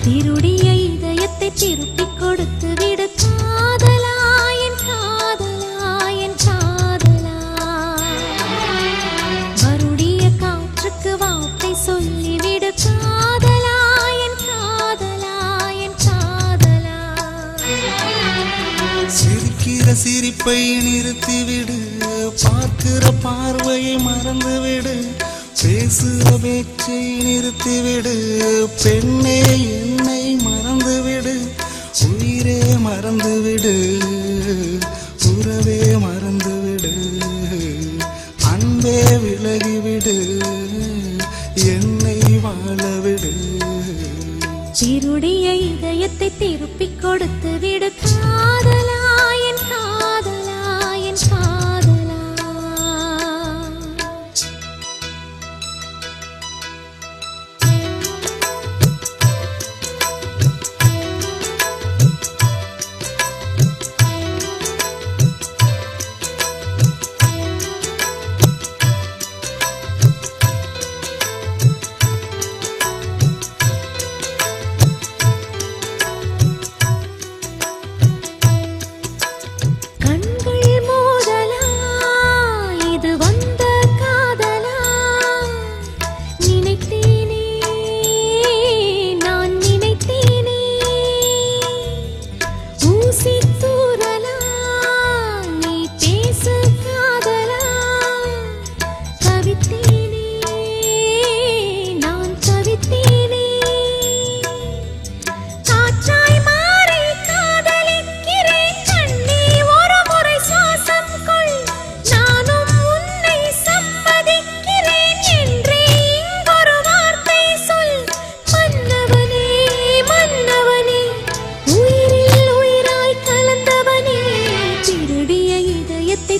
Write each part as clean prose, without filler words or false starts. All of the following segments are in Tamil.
திருடிய இதயத்தை திருப்பிக் கொடுத்து விடு காதலா, என் காதலா, என் காதலா. வருடிய காற்றுக்கு வார்த்தை சொல்லிவிடு காதலா, என் காதலா, என் காதலா. சிரிக்கிற சிரிப்பை நிறுத்திவிடு, பார்க்கிற பார்வையை மறந்துவிடு, பேசுகிற பேச்சை நிறுத்திவிடு, பெண்ணே என்னை மறந்துவிடு, உயிரே மறந்துவிடு, உறவே மறந்துவிடு, அன்பே விலகிவிடு, என்னை வாழவிடு. திருடிய இதயத்தை திருப்பிக் கொடுத்து விடு காதலா, என் காதலா, என் காதலா.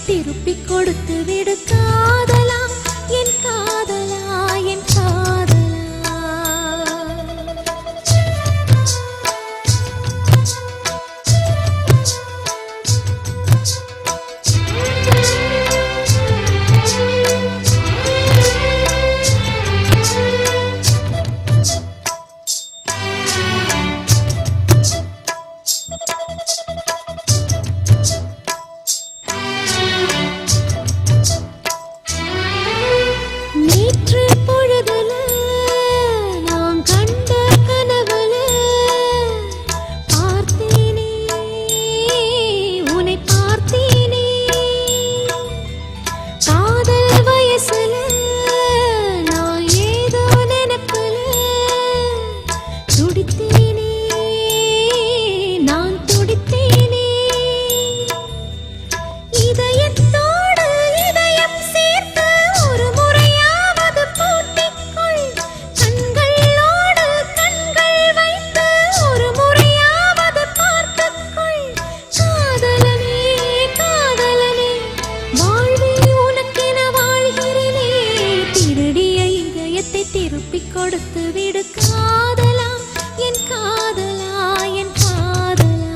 திருப்பிக் கொடுத்து விடு காதலா, என் காதலா, என் காதலா. திருப்பிக் கொடுத்து விடு காதலா, என் காதலா, என் காதலா.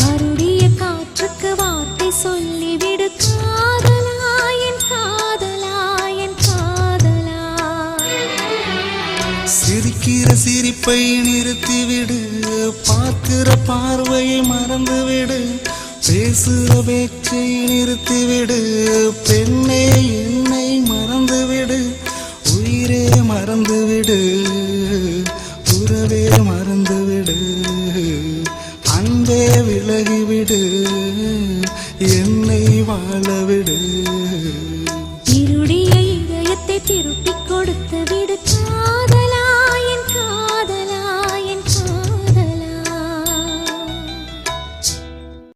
வருடிய காற்றுக்கு வார்த்தை சொல்லிவிடு காதலா, என் காதலா, என் காதலா. சிரிக்கிற சிரிப்பை நிறுத்திவிடு, பார்க்கிற பார்வையை மறந்துவிடு, பேசுகிற பேச்சை நிறுத்திவிடு, பெண்ணே என்னை மறந்துவிடு, உயிரே மறந்துவிடு, உறவே மறந்துவிடு, அன்பே விலகிவிடு, என்னை வாழவிடு. திருடிய இதயத்தை திருப்பிக் கொடுத்து விடு